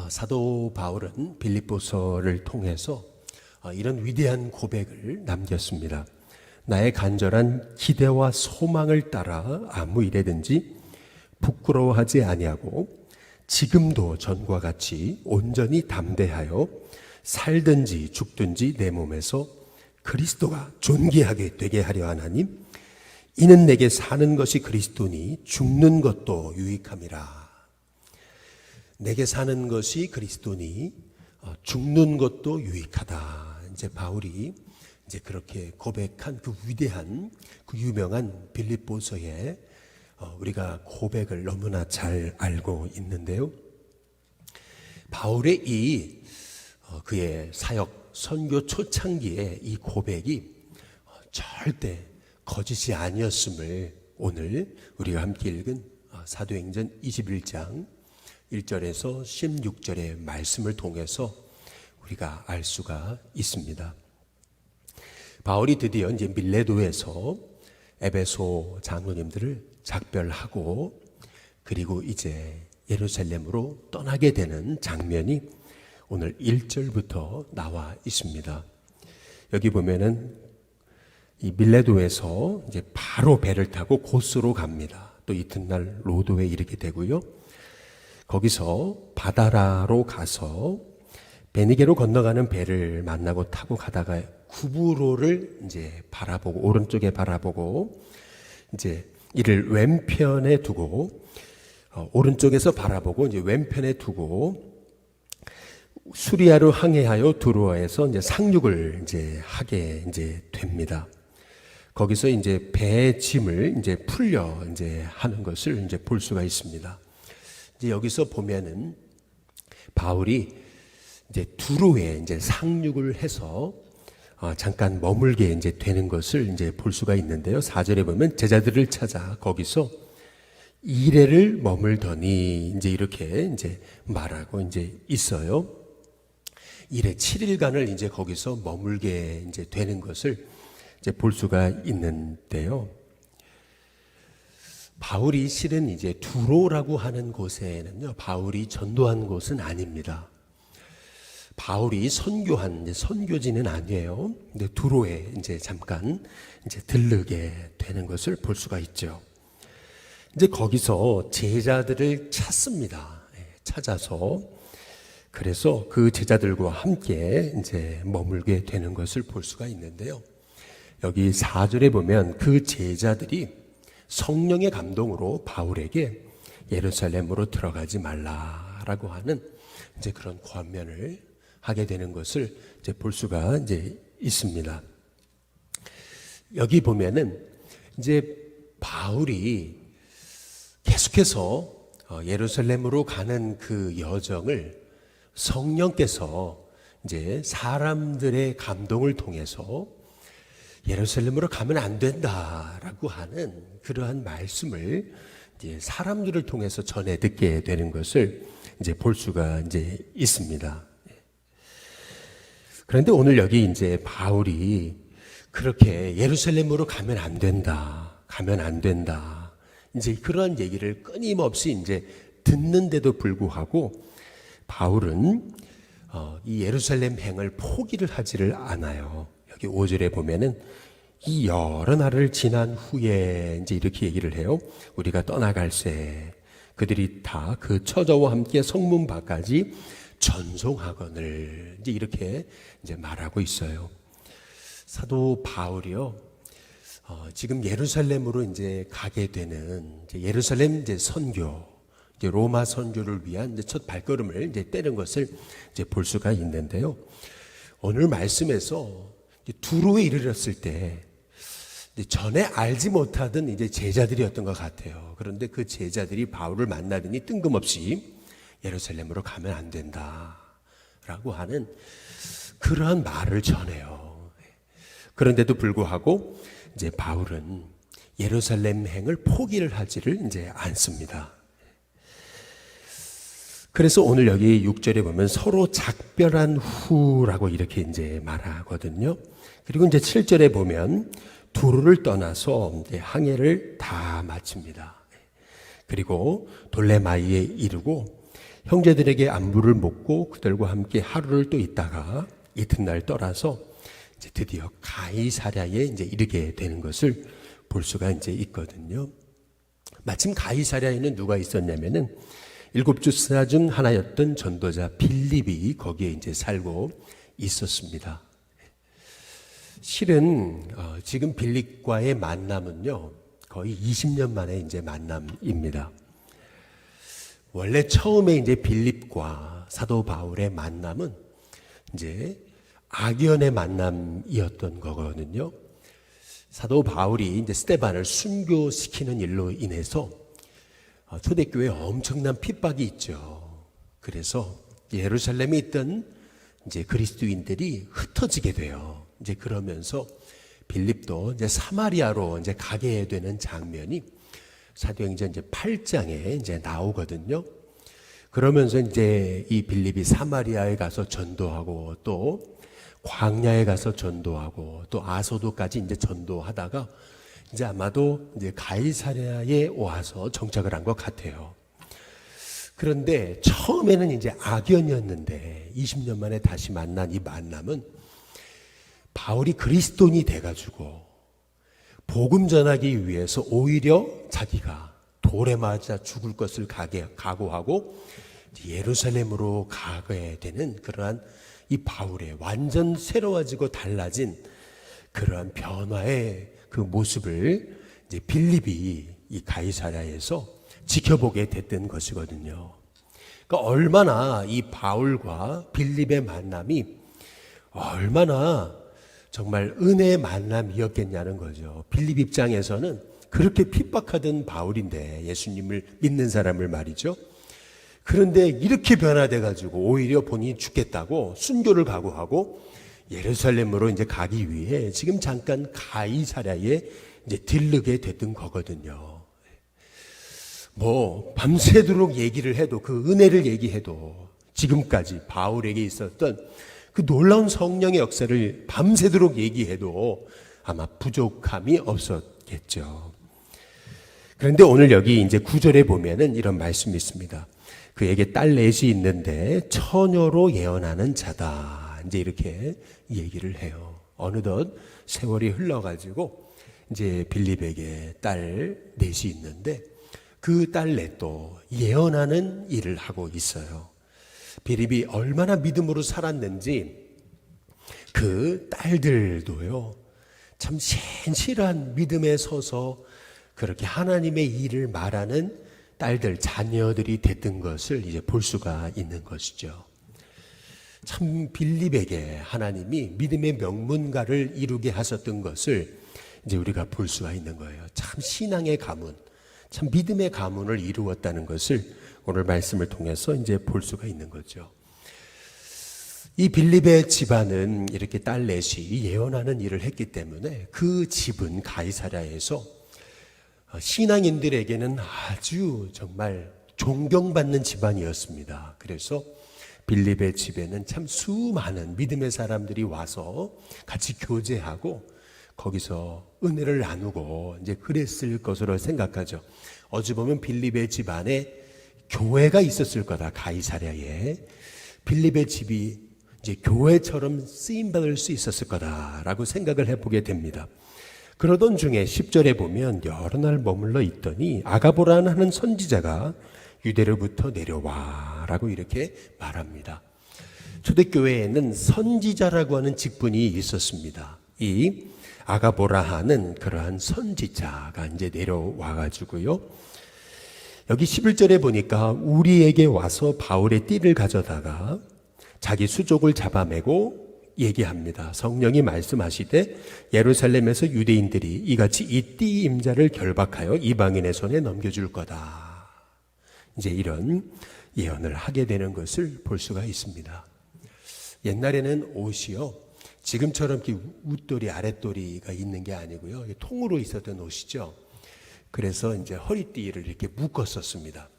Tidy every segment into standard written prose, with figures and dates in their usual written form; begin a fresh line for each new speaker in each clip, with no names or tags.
사도 바울은 빌립보서를 통해서 이런 위대한 고백을 남겼습니다. 나의 간절한 기대와 소망을 따라 아무 일에든지 부끄러워하지 아니하고 지금도 전과 같이 온전히 담대하여 살든지 죽든지 내 몸에서 그리스도가 존귀하게 되게 하려 하나님, 이는 내게 사는 것이 그리스도니 죽는 것도 유익함이라. 내게 사는 것이 그리스도니 죽는 것도 유익하다. 이제 바울이 이제 그렇게 고백한 그 위대한 그 유명한 빌립보서에 우리가 고백을 너무나 잘 알고 있는데요. 바울의 그의 사역 선교 초창기에 이 고백이 절대 거짓이 아니었음을 오늘 우리가 함께 읽은 사도행전 21장 1절에서 16절의 말씀을 통해서 우리가 알 수가 있습니다. 바울이 드디어 이제 밀레도에서 에베소 장로님들을 작별하고 그리고 이제 예루살렘으로 떠나게 되는 장면이 오늘 1절부터 나와 있습니다. 여기 보면은 이 밀레도에서 이제 바로 배를 타고 고스로 갑니다. 또 이튿날 로도에 이르게 되고요. 거기서 바다라로 가서 베니게로 건너가는 배를 만나고 타고 가다가 구브로를 이제 바라보고 오른쪽에 바라보고 이제 이를 왼편에 두고 오른쪽에서 바라보고 이제 왼편에 두고 수리아로 항해하여 두로아에서 이제 상륙을 이제 하게 이제 됩니다. 거기서 이제 배의 짐을 이제 풀려 이제 하는 것을 이제 볼 수가 있습니다. 이제 여기서 보면은 바울이 이제 두로에 이제 상륙을 해서 잠깐 머물게 이제 되는 것을 이제 볼 수가 있는데요. 4절에 보면 제자들을 찾아 거기서 2일을 머물더니 이제 이렇게 이제 말하고 이제 있어요. 1회 7일간을 이제 거기서 머물게 이제 되는 것을 이제 볼 수가 있는데요. 바울이 실은 이제 두로라고 하는 곳에는요, 바울이 전도한 곳은 아닙니다. 바울이 선교한 선교지는 아니에요. 근데 두로에 이제 잠깐 이제 들르게 되는 것을 볼 수가 있죠. 이제 거기서 제자들을 찾습니다. 찾아서 그래서 그 제자들과 함께 이제 머물게 되는 것을 볼 수가 있는데요. 여기 4절에 보면 그 제자들이 성령의 감동으로 바울에게 예루살렘으로 들어가지 말라라고 하는 이제 그런 권면을 하게 되는 것을 이제 볼 수가 이제 있습니다. 여기 보면은 이제 바울이 계속해서 예루살렘으로 가는 그 여정을 성령께서 이제 사람들의 감동을 통해서 예루살렘으로 가면 안 된다라고 하는 그러한 말씀을 이제 사람들을 통해서 전해 듣게 되는 것을 이제 볼 수가 이제 있습니다. 그런데 오늘 여기 이제 바울이 그렇게 예루살렘으로 가면 안 된다, 가면 안 된다. 이제 그러한 얘기를 끊임없이 이제 듣는데도 불구하고 바울은 이 예루살렘 행을 포기를 하지를 않아요. 여기 5절에 보면은 이 여러 날을 지난 후에 이제 이렇게 얘기를 해요. 우리가 떠나갈새 그들이 다 그 처자와 함께 성문 밖까지 전송하거늘 이제 이렇게 이제 말하고 있어요. 사도 바울이요. 지금 예루살렘으로 이제 가게 되는 이제 예루살렘 이제 선교, 이제 로마 선교를 위한 이제 첫 발걸음을 이제 떼는 것을 이제 볼 수가 있는데요. 오늘 말씀에서 두로에 이르렀을 때 전에 알지 못하던 이제 제자들이었던 것 같아요. 그런데 그 제자들이 바울을 만나더니 뜬금없이 예루살렘으로 가면 안 된다라고 하는 그러한 말을 전해요. 그런데도 불구하고 이제 바울은 예루살렘 행을 포기를 하지를 이제 않습니다. 그래서 오늘 여기 6절에 보면 서로 작별한 후라고 이렇게 이제 말하거든요. 그리고 이제 7절에 보면 두로를 떠나서 이제 항해를 다 마칩니다. 그리고 돌레마이에 이르고 형제들에게 안부를 묻고 그들과 함께 하루를 또 있다가 이튿날 떠나서 이제 드디어 가이사랴에 이제 이르게 되는 것을 볼 수가 이제 있거든요. 마침 가이사랴에는 누가 있었냐면은 7주사 중 하나였던 전도자 빌립이 거기에 이제 살고 있었습니다. 실은 지금 빌립과의 만남은요 거의 20년 만에 이제 만남입니다. 원래 처음에 이제 빌립과 사도 바울의 만남은 이제 악연의 만남이었던 거거든요. 사도 바울이 이제 스데반을 순교시키는 일로 인해서 초대교회에 엄청난 핍박이 있죠. 그래서 예루살렘에 있던 이제 그리스도인들이 흩어지게 돼요. 이제 그러면서 빌립도 이제 사마리아로 이제 가게 되는 장면이 사도행전 이제 8장에 이제 나오거든요. 그러면서 이제 이 빌립이 사마리아에 가서 전도하고 또 광야에 가서 전도하고 또 아소도까지 이제 전도하다가 이제 아마도 이제 가이사랴에 와서 정착을 한 것 같아요. 그런데 처음에는 이제 악연이었는데 20년 만에 다시 만난 이 만남은 바울이 그리스도인이 돼가지고 복음 전하기 위해서 오히려 자기가 돌에 맞아 죽을 것을 각오하고 예루살렘으로 가게 되는 그러한 이 바울의 완전 새로워지고 달라진 그러한 변화의 그 모습을 이제 빌립이 이 가이사랴에서 지켜보게 됐던 것이거든요. 그러니까 얼마나 이 바울과 빌립의 만남이 얼마나 정말 은혜의 만남이었겠냐는 거죠. 빌립 입장에서는 그렇게 핍박하던 바울인데 예수님을 믿는 사람을 말이죠. 그런데 이렇게 변화돼 가지고 오히려 본인이 죽겠다고 순교를 각오하고 예루살렘으로 이제 가기 위해 지금 잠깐 가이사랴에 이제 들르게 됐던 거거든요. 뭐 밤새도록 얘기를 해도 그 은혜를 얘기해도 지금까지 바울에게 있었던 그 놀라운 성령의 역사를 밤새도록 얘기해도 아마 부족함이 없었겠죠. 그런데 오늘 여기 이제 9절에 보면은 이런 말씀이 있습니다. 그에게 딸 넷이 있는데 처녀로 예언하는 자다. 이제 이렇게 얘기를 해요. 어느덧 세월이 흘러가지고 이제 빌립에게 딸 넷이 있는데 그 딸 넷도 예언하는 일을 하고 있어요. 빌립이 얼마나 믿음으로 살았는지 그 딸들도요 참 신실한 믿음에 서서 그렇게 하나님의 일을 말하는 딸들, 자녀들이 됐던 것을 이제 볼 수가 있는 것이죠. 참 빌립에게 하나님이 믿음의 명문가를 이루게 하셨던 것을 이제 우리가 볼 수가 있는 거예요. 참 신앙의 가문, 참 믿음의 가문을 이루었다는 것을 오늘 말씀을 통해서 이제 볼 수가 있는 거죠. 이 빌립의 집안은 이렇게 딸 넷이 예언하는 일을 했기 때문에 그 집은 가이사랴에서 신앙인들에게는 아주 정말 존경받는 집안이었습니다. 그래서 빌립의 집에는 참 수많은 믿음의 사람들이 와서 같이 교제하고 거기서 은혜를 나누고 이제 그랬을 것으로 생각하죠. 어찌 보면 빌립의 집안에 교회가 있었을 거다. 가이사랴에 빌립의 집이 이제 교회처럼 쓰임 받을 수 있었을 거다라고 생각을 해보게 됩니다. 그러던 중에 10절에 보면 여러 날 머물러 있더니 아가보라는 하는 선지자가 유대로부터 내려와라고 이렇게 말합니다. 초대교회에는 선지자라고 하는 직분이 있었습니다. 이 아가보라 하는 그러한 선지자가 이제 내려와 가지고요. 여기 11절에 보니까 우리에게 와서 바울의 띠를 가져다가 자기 수족을 잡아매고 얘기합니다. 성령이 말씀하시되 예루살렘에서 유대인들이 이같이 이 띠 임자를 결박하여 이방인의 손에 넘겨줄 거다. 이제 이런 예언을 하게 되는 것을 볼 수가 있습니다. 옛날에는 옷이요, 지금처럼 이렇게 윗도리 아랫도리가 있는 게 아니고요, 통으로 있었던 옷이죠. 그래서 이제 허리띠를 이렇게 묶었었습니다.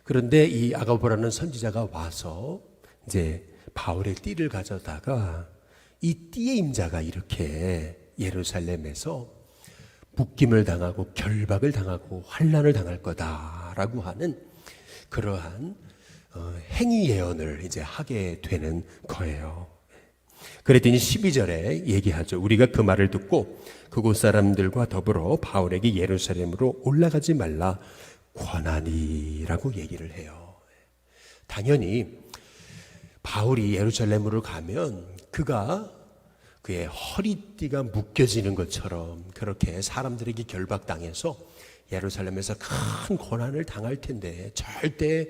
그런데 이 아가보라는 선지자가 와서 이제 바울의 띠를 가져다가 이 띠의 임자가 이렇게 예루살렘에서 묶임을 당하고 결박을 당하고 환난을 당할 거다라고 하는 그러한 행위 예언을 이제 하게 되는 거예요. 그랬더니 12절에 얘기하죠. 우리가 그 말을 듣고 그곳 사람들과 더불어 바울에게 예루살렘으로 올라가지 말라 권하니라고 얘기를 해요. 당연히 바울이 예루살렘으로 가면 그의 허리띠가 묶여지는 것처럼 그렇게 사람들에게 결박당해서 예루살렘에서 큰 고난을 당할 텐데 절대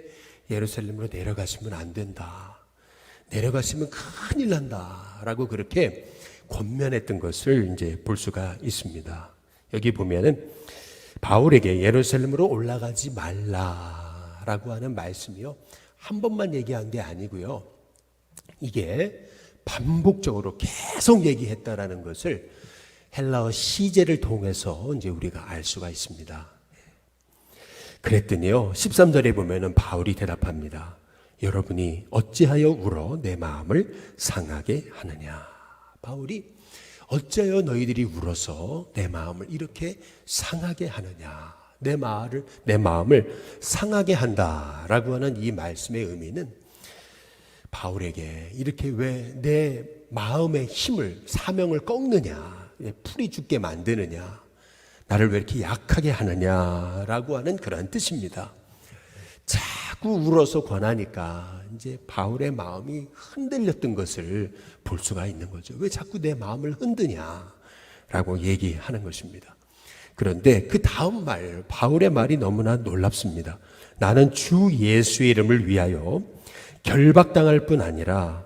예루살렘으로 내려가시면 안 된다. 내려가시면 큰일 난다. 라고 그렇게 권면했던 것을 이제 볼 수가 있습니다. 여기 보면은 바울에게 예루살렘으로 올라가지 말라라고 하는 말씀이요. 한 번만 얘기한 게 아니고요. 이게 반복적으로 계속 얘기했다라는 것을 헬라어 시제를 통해서 이제 우리가 알 수가 있습니다. 그랬더니요, 13절에 보면은 바울이 대답합니다. 여러분이 어찌하여 울어 내 마음을 상하게 하느냐. 바울이 어찌하여 너희들이 울어서 내 마음을 이렇게 상하게 하느냐. 내 마음을 상하게 한다라고 하는 이 말씀의 의미는 바울에게 이렇게 왜 내 마음의 힘을, 사명을 꺾느냐, 풀이 죽게 만드느냐, 나를 왜 이렇게 약하게 하느냐라고 하는 그런 뜻입니다. 자꾸 울어서 권하니까 이제 바울의 마음이 흔들렸던 것을 볼 수가 있는 거죠. 왜 자꾸 내 마음을 흔드냐라고 얘기하는 것입니다. 그런데 그 다음 말, 바울의 말이 너무나 놀랍습니다. 나는 주 예수의 이름을 위하여 결박당할 뿐 아니라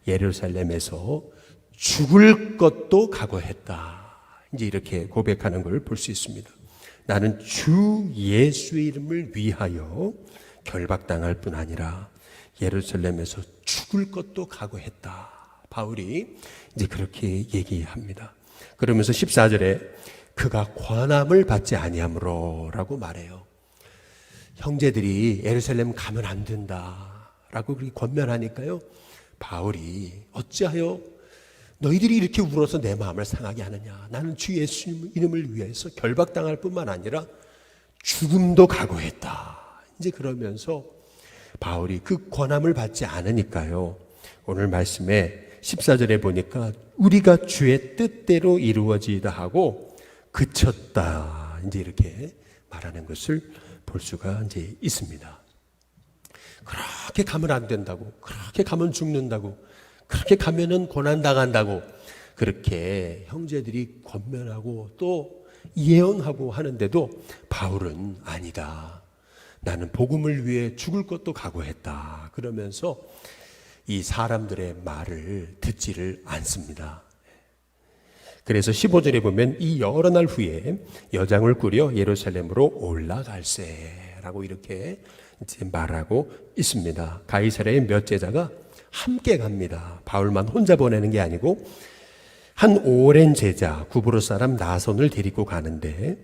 예루살렘에서 죽을 것도 각오했다. 이제 이렇게 고백하는 걸 볼 수 있습니다. 나는 주 예수의 이름을 위하여 결박당할 뿐 아니라 예루살렘에서 죽을 것도 각오했다. 바울이 이제 그렇게 얘기합니다. 그러면서 14절에 그가 권함을 받지 아니하므로 라고 말해요. 형제들이 예루살렘 가면 안 된다 라고 그렇게 권면하니까요, 바울이 어찌하여 너희들이 이렇게 울어서 내 마음을 상하게 하느냐. 나는 주 예수 이름을 위해서 결박당할 뿐만 아니라 죽음도 각오했다. 이제 그러면서 바울이 그 권함을 받지 않으니까요, 오늘 말씀에 14절에 보니까 우리가 주의 뜻대로 이루어지이다 하고 그쳤다. 이제 이렇게 말하는 것을 볼 수가 이제 있습니다. 그렇게 가면 안 된다고, 그렇게 가면 죽는다고, 그렇게 가면은 고난당한다고 그렇게 형제들이 권면하고 또 예언하고 하는데도 바울은 아니다. 나는 복음을 위해 죽을 것도 각오했다. 그러면서 이 사람들의 말을 듣지를 않습니다. 그래서 15절에 보면 이 여러 날 후에 여장을 꾸려 예루살렘으로 올라갈세라고 이렇게 이제 말하고 있습니다. 가이사랴의 몇 제자가 함께 갑니다. 바울만 혼자 보내는 게 아니고 한 오랜 제자 구브로 사람 나손을 데리고 가는데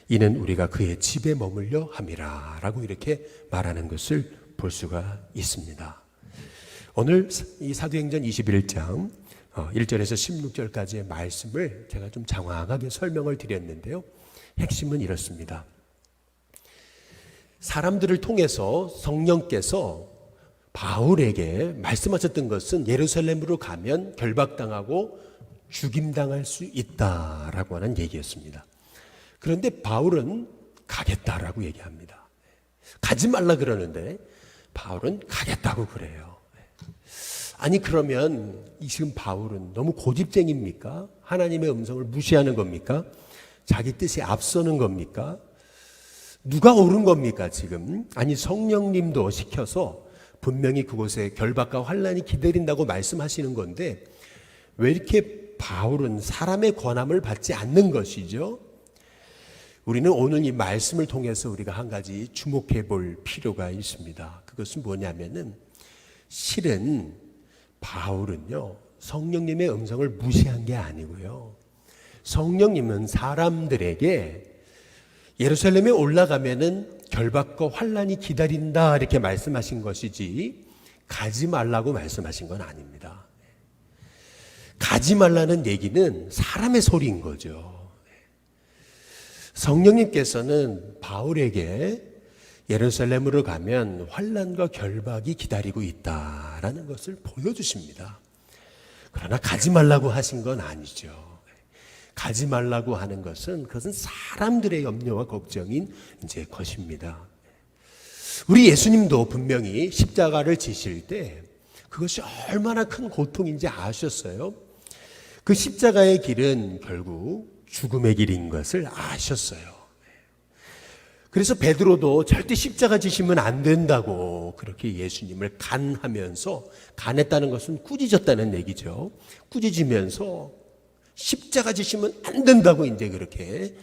이는 우리가 그의 집에 머물려 함이라 라고 이렇게 말하는 것을 볼 수가 있습니다. 오늘 이 사도행전 21장 1절에서 16절까지의 말씀을 제가 좀 장황하게 설명을 드렸는데요. 핵심은 이렇습니다. 사람들을 통해서 성령께서 바울에게 말씀하셨던 것은 예루살렘으로 가면 결박당하고 죽임당할 수 있다라고 하는 얘기였습니다. 그런데 바울은 가겠다라고 얘기합니다. 가지 말라 그러는데 바울은 가겠다고 그래요. 아니 그러면 지금 바울은 너무 고집쟁입니까? 하나님의 음성을 무시하는 겁니까? 자기 뜻에 앞서는 겁니까? 누가 옳은 겁니까 지금? 아니 성령님도 시켜서 분명히 그곳에 결박과 환난이 기다린다고 말씀하시는 건데 왜 이렇게 바울은 사람의 권함을 받지 않는 것이죠? 우리는 오늘 이 말씀을 통해서 우리가 한 가지 주목해 볼 필요가 있습니다. 그것은 뭐냐면은 실은 바울은요, 성령님의 음성을 무시한 게 아니고요. 성령님은 사람들에게 예루살렘에 올라가면은 결박과 환난이 기다린다 이렇게 말씀하신 것이지 가지 말라고 말씀하신 건 아닙니다. 가지 말라는 얘기는 사람의 소리인 거죠. 성령님께서는 바울에게 예루살렘으로 가면 환난과 결박이 기다리고 있다라는 것을 보여주십니다. 그러나 가지 말라고 하신 건 아니죠. 가지 말라고 하는 그것은 사람들의 염려와 걱정인 이제 것입니다. 우리 예수님도 분명히 십자가를 지실 때 그것이 얼마나 큰 고통인지 아셨어요. 그 십자가의 길은 결국 죽음의 길인 것을 아셨어요. 그래서 베드로도 절대 십자가 지시면 안 된다고 그렇게 예수님을 간하면서, 간했다는 것은 꾸짖었다는 얘기죠. 꾸짖으면서 십자가 지시면 안 된다고 이제 그렇게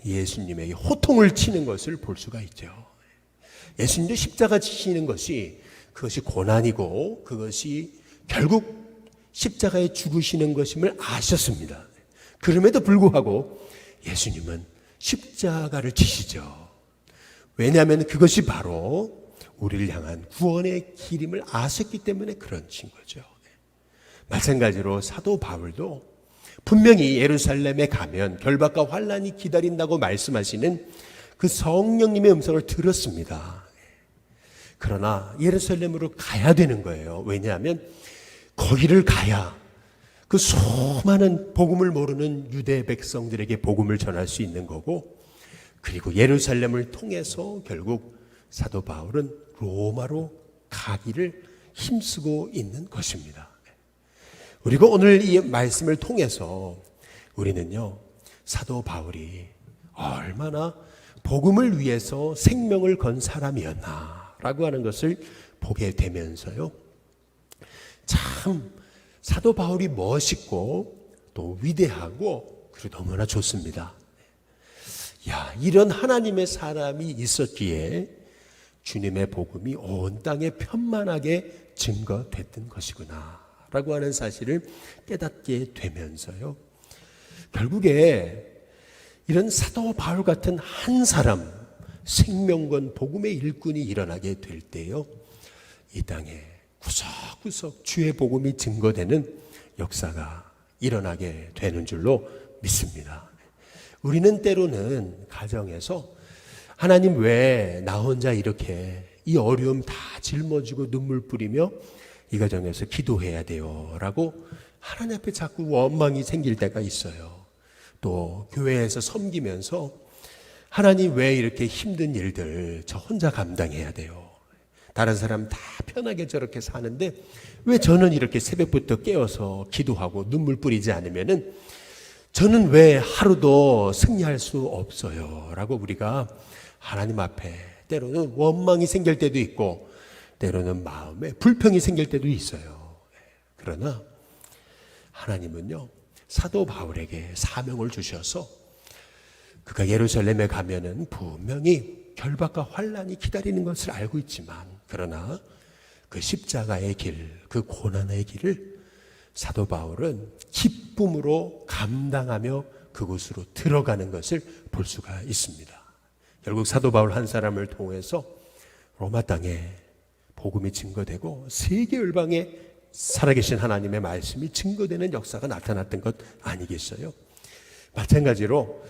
예수님에게 호통을 치는 것을 볼 수가 있죠. 예수님도 십자가 지시는 것이 그것이 고난이고 그것이 결국 십자가에 죽으시는 것임을 아셨습니다. 그럼에도 불구하고 예수님은 십자가를 지시죠. 왜냐하면 그것이 바로 우리를 향한 구원의 길임을 아셨기 때문에 그런친 거죠. 마찬가지로 사도 바울도 분명히 예루살렘에 가면 결박과 환난이 기다린다고 말씀하시는 그 성령님의 음성을 들었습니다. 그러나 예루살렘으로 가야 되는 거예요. 왜냐하면 거기를 가야 그 수많은 복음을 모르는 유대 백성들에게 복음을 전할 수 있는 거고, 그리고 예루살렘을 통해서 결국 사도 바울은 로마로 가기를 힘쓰고 있는 것입니다. 그리고 오늘 이 말씀을 통해서 우리는요, 사도 바울이 얼마나 복음을 위해서 생명을 건 사람이었나라고 하는 것을 보게 되면서요, 참 사도 바울이 멋있고 또 위대하고 그리고 너무나 좋습니다. 야, 이런 하나님의 사람이 있었기에 주님의 복음이 온 땅에 편만하게 증거됐던 것이구나 라고 하는 사실을 깨닫게 되면서요, 결국에 이런 사도 바울 같은 한 사람, 생명건 복음의 일꾼이 일어나게 될 때요, 이 땅에 구석구석 주의 복음이 증거되는 역사가 일어나게 되는 줄로 믿습니다. 우리는 때로는 가정에서 하나님 왜 나 혼자 이렇게 이 어려움 다 짊어지고 눈물 뿌리며 이 가정에서 기도해야 돼요 라고 하나님 앞에 자꾸 원망이 생길 때가 있어요. 또 교회에서 섬기면서 하나님 왜 이렇게 힘든 일들 저 혼자 감당해야 돼요. 다른 사람 다 편하게 저렇게 사는데 왜 저는 이렇게 새벽부터 깨어서 기도하고 눈물 뿌리지 않으면은 저는 왜 하루도 승리할 수 없어요 라고 우리가 하나님 앞에 때로는 원망이 생길 때도 있고 때로는 마음에 불평이 생길 때도 있어요. 그러나 하나님은요, 사도 바울에게 사명을 주셔서 그가 예루살렘에 가면은 분명히 결박과 환난이 기다리는 것을 알고 있지만, 그러나 그 십자가의 길, 그 고난의 길을 사도 바울은 기쁨으로 감당하며 그곳으로 들어가는 것을 볼 수가 있습니다. 결국 사도 바울 한 사람을 통해서 로마 땅에 복음이 증거되고 세계 열방에 살아계신 하나님의 말씀이 증거되는 역사가 나타났던 것 아니겠어요? 마찬가지로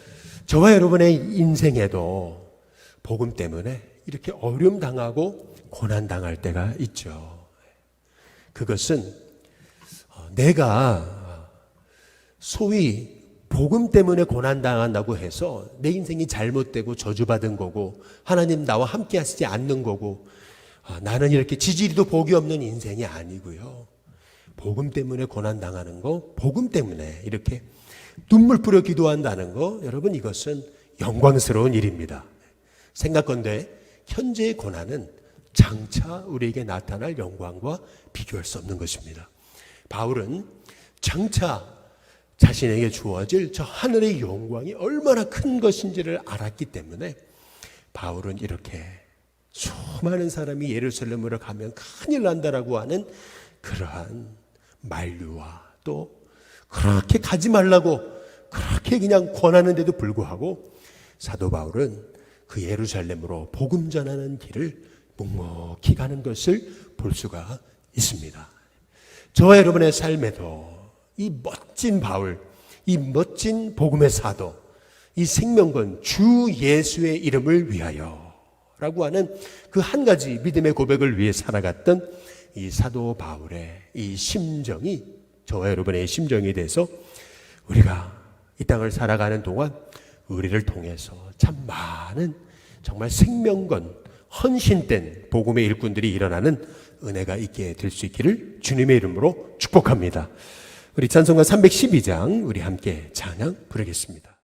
저와 여러분의 인생에도 복음 때문에 이렇게 어려움 당하고 고난 당할 때가 있죠. 그것은 내가 소위 복음 때문에 고난 당한다고 해서 내 인생이 잘못되고 저주받은 거고 하나님 나와 함께 하시지 않는 거고 나는 이렇게 지지리도 복이 없는 인생이 아니고요. 복음 때문에 고난 당하는 거, 복음 때문에 이렇게 눈물 뿌려 기도한다는 거, 여러분 이것은 영광스러운 일입니다. 생각건대 현재의 고난은 장차 우리에게 나타날 영광과 비교할 수 없는 것입니다. 바울은 장차 자신에게 주어질 저 하늘의 영광이 얼마나 큰 것인지를 알았기 때문에 바울은 이렇게 수많은 사람이 예루살렘으로 가면 큰일 난다라고 하는 그러한 만류와 또 그렇게 가지 말라고 그렇게 그냥 권하는데도 불구하고 사도 바울은 그 예루살렘으로 복음 전하는 길을 묵묵히 가는 것을 볼 수가 있습니다. 저와 여러분의 삶에도 이 멋진 바울, 이 멋진 복음의 사도, 이 생명건 주 예수의 이름을 위하여 라고 하는 그 한 가지 믿음의 고백을 위해 살아갔던 이 사도 바울의 이 심정이 저와 여러분의 심정이 돼서 우리가 이 땅을 살아가는 동안 우리를 통해서 참 많은 정말 생명건 헌신된 복음의 일꾼들이 일어나는 은혜가 있게 될 수 있기를 주님의 이름으로 축복합니다. 우리 찬송가 312장 우리 함께 찬양 부르겠습니다.